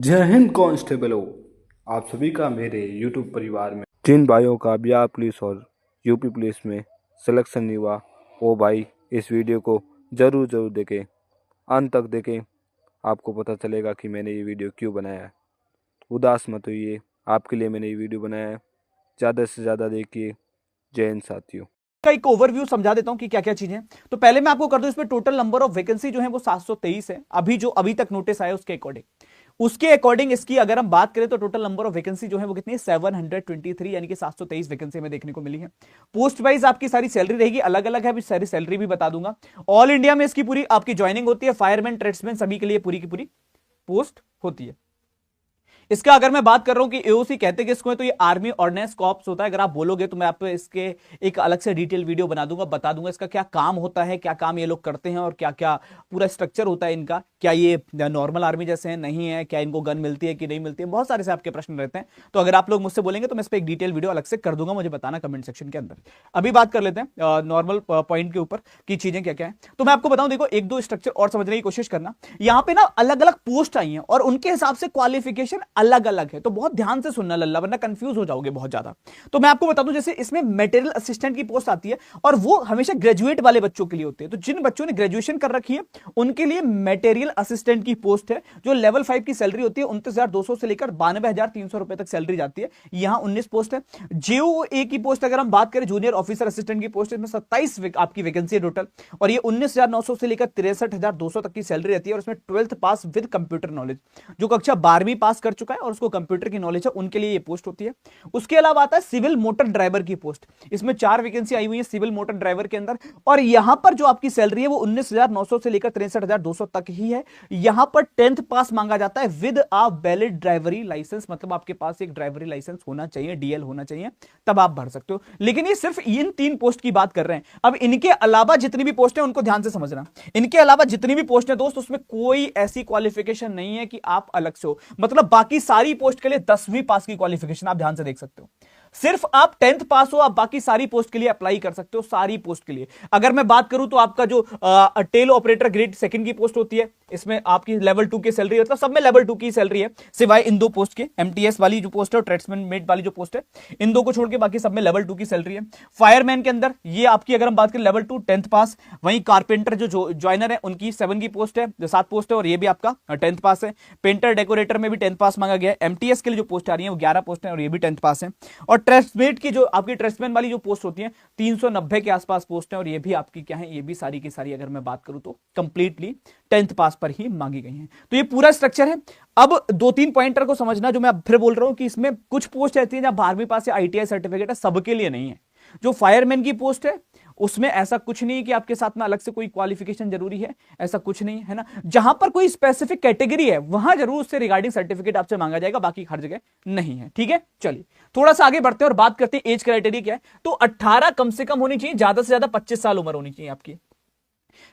जय हिंद कांस्टेबलों। आप सभी का मेरे यूट्यूब परिवार में जिन भाइयों का बिहार पुलिस और यूपी पुलिस में सिलेक्शन नहीं हुआ, वो भाई इस वीडियो को ज़रूर देखें, अंत तक देखें। आपको पता चलेगा कि मैंने ये वीडियो क्यों बनाया है। उदास मत होइए, आपके लिए मैंने ये वीडियो बनाया है। ज़्यादा से ज़्यादा देखिए। जय हिंद साथियों। का एक ओवरव्यू समझा देता हूं कि क्या क्या चीजें हैं। तो पहले मैं आपको कर दूं, इसमें टोटल नंबर ऑफ वैकेंसी जो है वो 723 है। अभी तक नोटिस आया उसके अकॉर्डिंग इसकी अगर हम बात करें तो टोटल नंबर ऑफ वैकेंसी जो है वो कितनी है 723, यानी कि 723 वैकेंसी में देखने को मिली है। पोस्ट वाइज आपकी सारी सैलरी रहेगी, अलग अलग है, अभी सारी सैलरी भी बता दूंगा। ऑल इंडिया में इसकी पूरी आपकी ज्वाइनिंग होती है, फायरमैन ट्रेड्समैन सभी के लिए पूरी की पूरी पोस्ट होती है। इसका अगर मैं बात कर रहा हूं कि एओसी कहते किसको है, तो ये आर्मी ऑर्डिनेंस कॉर्प्स होता है। अगर आप बोलोगे तो मैं आपको इसके एक अलग से डिटेल वीडियो बना दूंगा, बता दूंगा इसका क्या काम होता है, क्या काम ये लोग करते हैं और क्या क्या पूरा स्ट्रक्चर होता है इनका। क्या ये नॉर्मल आर्मी जैसे हैं, नहीं है, क्या इनको गन मिलती है कि नहीं मिलती है, बहुत सारे से आपके प्रश्न रहते हैं। तो अगर आप लोग मुझसे बोलेंगे तो मैं इस पर एक डिटेल वीडियो अलग से कर दूंगा, मुझे बताना कमेंट सेक्शन के अंदर। अभी बात कर लेते हैं नॉर्मल पॉइंट के ऊपर कि चीजें क्या क्या है। तो मैं आपको बताऊं, देखो एक दो स्ट्रक्चर और समझने की कोशिश करना। यहां पे ना अलग अलग पोस्ट आई हैं और उनके हिसाब से क्वालिफिकेशन अलग अलग है, तो बहुत ध्यान से सुनना लल्ला, वरना कंफ्यूज हो जाओगे बहुत ज्यादा। तो मैं आपको बता दूं, जैसे इसमें मटेरियल असिस्टेंट की पोस्ट आती है और वो हमेशा ग्रेजुएट वाले बच्चों के लिए होती है। तो जिन बच्चों ने ग्रेजुएशन कर रखी है उनके लिए मटेरियल असिस्टेंट की पोस्ट है, जो लेवल 5 की सैलरी होती है 29,200 से लेकर 92,300 रुपए तक सैलरी जाती है। यहां 19 पोस्ट है। जेओए की पोस्ट अगर हम बात करें, जूनियर ऑफिसर असिस्टेंट की पोस्ट, इसमें 27 आपकी वैकेंसी है टोटल, और ये 19,900 से लेकर 63,200 तक की सैलरी रहती है। और इसमें 12th pass with computer knowledge, जो कक्षा 12वीं पास कर चुका है और उसको कंप्यूटर की नॉलेज है, उनके लिए ये पोस्ट होती है। उसके अलावा आता है सिविल मोटर ड्राइवर की पोस्ट। इसमें 4 वैकेंसी आई हुई है सिविल मोटर ड्राइवर के अंदर, और यहां पर जो आपकी सैलरी है वो 19,900 से लेकर 63,200 तक ही है। यहां पर 10th पास मांगा जाता है विद आ वैलिड ड्राइवरी लाइसेंस, मतलब आपके पास एक ड्राइवरी लाइसेंस होना चाहिए, डीएल होना चाहिए, तब आप भर सकते हो। लेकिन ये सिर्फ इन 3 पोस्ट की बात कर रहे हैं। अब इनके अलावा जितनी भी पोस्ट है उनको ध्यान से समझना। इनके अलावा जितनी भी पोस्ट है दोस्त, उसमें कोई ऐसी क्वालिफिकेशन नहीं है कि आप अलग से हो, मतलब बाकी सारी पोस्ट के लिए 10वीं पास की क्वालिफिकेशन आप ध्यान से देख सकते हो। सिर्फ आप 10th पास हो, आप बाकी सारी पोस्ट के लिए अप्लाई कर सकते हो, सारी पोस्ट के लिए। अगर मैं बात करूं तो आपका जो टेल ऑपरेटर ग्रेड सेकंड की पोस्ट होती है, इसमें आपकी लेवल 2 की सैलरी, मतलब सब में लेवल 2 की सैलरी है, सिवाय इन 2 पोस्ट के, एमटीएस वाली जो पोस्ट है और ट्रेड्समैन मेट वाली जो पोस्ट है, इन 2 को छोड़ के बाकी सब में लेवल 2 की सैलरी है। फायरमैन के अंदर ये आपकी अगर हम बात करें लेवल 2 10th पास। वहीं कारपेंटर जो ज्वाइनर है उनकी 7 की पोस्ट है, जो 7 पोस्ट है, और ये भी आपका 10th पास है। पेंटर डेकोरेटर में भी 10th पास मांगा गया है। एमटीएस के लिए जो पोस्ट आ रही है वो 11 पोस्ट है और ये भी 10th पास है। और ट्रेड्समेट की जो आपकी ट्रेड्समैन वाली जो पोस्ट होती है 390 के आसपास पोस्ट है, और ये भी आपकी क्या है, ये भी सारी की सारी अगर मैं बात करूं तो कंप्लीटली 10th पास पर ही मांगी गई हैं। तो ये पूरा स्ट्रक्चर है। अब 2-3 पॉइंटर को समझना, जो मैं अब फिर बोल रहा हूं कि इसमें कुछ पोस्ट ऐसी हैं जहां 12वीं पास या आईटीआई सर्टिफिकेट है, सबके लिए नहीं है। जो फायरमैन की पोस्ट है उसमें ऐसा कुछ नहीं है कि आपके साथ में अलग से कोई क्वालिफिकेशन जरूरी है, ऐसा कुछ नहीं है ना। जहां पर कोई स्पेसिफिक कैटेगरी है वहां जरूर उससे रिगार्डिंग सर्टिफिकेट आपसे मांगा जाएगा, बाकी हर जगह नहीं है। ठीक है, चलिए थोड़ा सा आगे बढ़ते हैं और बात करते हैं एज क्राइटेरिया क्या है। तो 18 कम से कम होनी चाहिए, ज्यादा से ज्यादा 25 साल उम्र होनी चाहिए आपकी।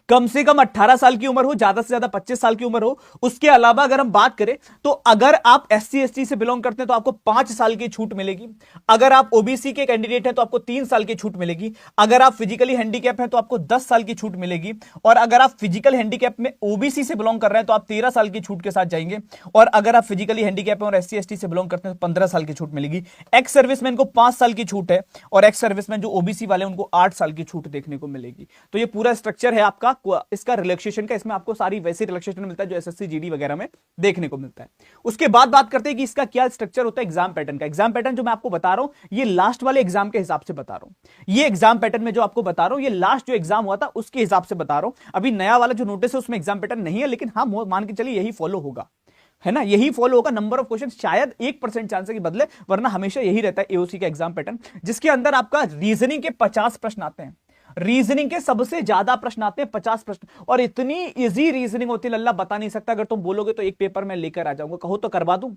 कम से कम 18 साल की उम्र हो, ज्यादा से ज्यादा 25 साल की उम्र हो। उसके अलावा अगर हम बात करें तो अगर आप एससी एसटी से बिलोंग करते हैं तो आपको 5 साल की छूट मिलेगी। अगर आप ओबीसी के कैंडिडेट हैं तो आपको 3 साल की छूट मिलेगी। अगर आप फिजिकली हैंडीकैप हैं तो आपको 10 साल की छूट मिलेगी। और अगर आप फिजिकल हैंडीकैप में ओबीसी से बिलोंग कर रहे हैं तो आप 13 साल की छूट के साथ जाएंगे। और अगर आप फिजिकली हैंडीकैप हैं और एससी एसटी से बिलोंग करते हैं तो 15 साल की छूट मिलेगी। एक्स सर्विसमैन को 5 साल की छूट है, और एक्स सर्विसमैन जो ओबीसी वाले उनको 8 साल की छूट देखने को मिलेगी। तो ये पूरा स्ट्रक्चर है आपका इसका रिलैक्सेशन का। इसमें आपको सारी वैसी रिलैक्सेशन मिलता है जो एसएससी जीडी वगैरह में देखने को मिलता है। उसके बाद बात करते हैं कि इसका क्या स्ट्रक्चर होता है एग्जाम पैटर्न का। एग्जाम पैटर्न जो मैं आपको बता रहा हूं ये लास्ट वाले एग्जाम के हिसाब से बता रहा हूं। ये एग्जाम पैटर्न में जो आपको बता रहा हूं ये लास्ट जो एग्जाम हुआ था उसके हिसाब से बता रहा हूं। अभी नया वाला जो नोटिस है उसमें एग्जाम पैटर्न नहीं है, लेकिन हाँ मान के चलिए यही फॉलो होगा, है ना, यही फॉलो होगा। नंबर ऑफ क्वेश्चन शायद 1% चांस है कि बदले, वरना हमेशा यही रहता है एओसी का एग्जाम पैटर्न, जिसके अंदर आपका रीजनिंग के 50 प्रश्न आते हैं। रीजनिंग के सबसे ज्यादा प्रश्न आते हैं 50 प्रश्न, और इतनी इजी रीजनिंग होती है लल्ला बता नहीं सकता। अगर तुम बोलोगे तो एक पेपर मैं लेकर आ जाऊंगा, कहो तो करवा दूं।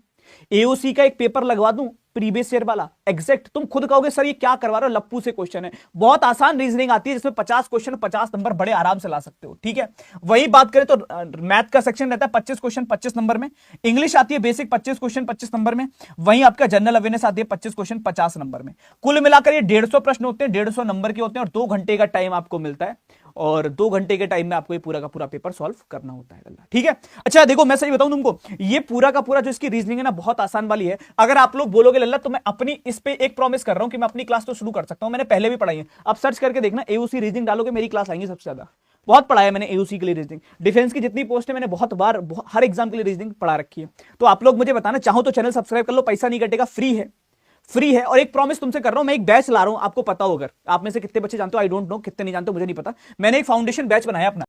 एओसी का एक पेपर लगवा दूं प्रीवियस ईयर वाला एग्जैक्ट। तुम खुद कहोगे सर ये क्या करवा रहे हो, लप्पू से क्वेश्चन है। बहुत आसान रीजनिंग आती है जिसमें 50 क्वेश्चन 50 नंबर बड़े आराम से ला सकते हो। ठीक है, वही बात करें तो मैथ का सेक्शन रहता है 25 क्वेश्चन 25 नंबर में। इंग्लिश आती है बेसिक 25 क्वेश्चन 25 नंबर में। वहीं आपका जनरल अवेयरनेस आती है 25 क्वेश्चन 50 नंबर में। कुल मिलाकर ये 150 प्रश्न होते हैं, 150 नंबर के होते हैं, और 2 घंटे का टाइम आपको मिलता है। और 2 घंटे के टाइम में आपको ये पूरा का पूरा पेपर सॉल्व करना होता है। ठीक है, अच्छा देखो मैं सही बताऊं तुमको, ये पूरा का पूरा जो इसकी रीजनिंग है ना बहुत आसान वाली है। अगर आप लोग बोलोगे लल्ला तो मैं अपनी इस पे एक प्रॉमिस कर रहा हूं कि मैं अपनी क्लास तो शुरू कर सकता हूं, मैंने पहले भी पढ़ाई है। अब सर्च करके देखना एओसी रीजनिंग डालोगे मेरी क्लास आएंगी सबसे ज्यादा। बहुत पढ़ा है मैंने एओसी के लिए रीजनिंग, डिफेंस की जितनी पोस्ट है मैंने बहुत बार हर एग्जाम के लिए रीजनिंग पढ़ा रखी है। तो आप लोग मुझे बताना, चाहो तो चैनल सब्सक्राइब कर लो, पैसा नहीं कटेगा, फ्री है, फ्री है। और एक प्रॉमिस तुमसे कर रहा हूं, मैं एक बैच ला रहा हूं, आपको पता हो, अगर आप में से कितने बच्चे जानते हो, आई डोंट नो, कितने नहीं जानते हो मुझे नहीं पता, मैंने एक फाउंडेशन बैच बनाया अपना।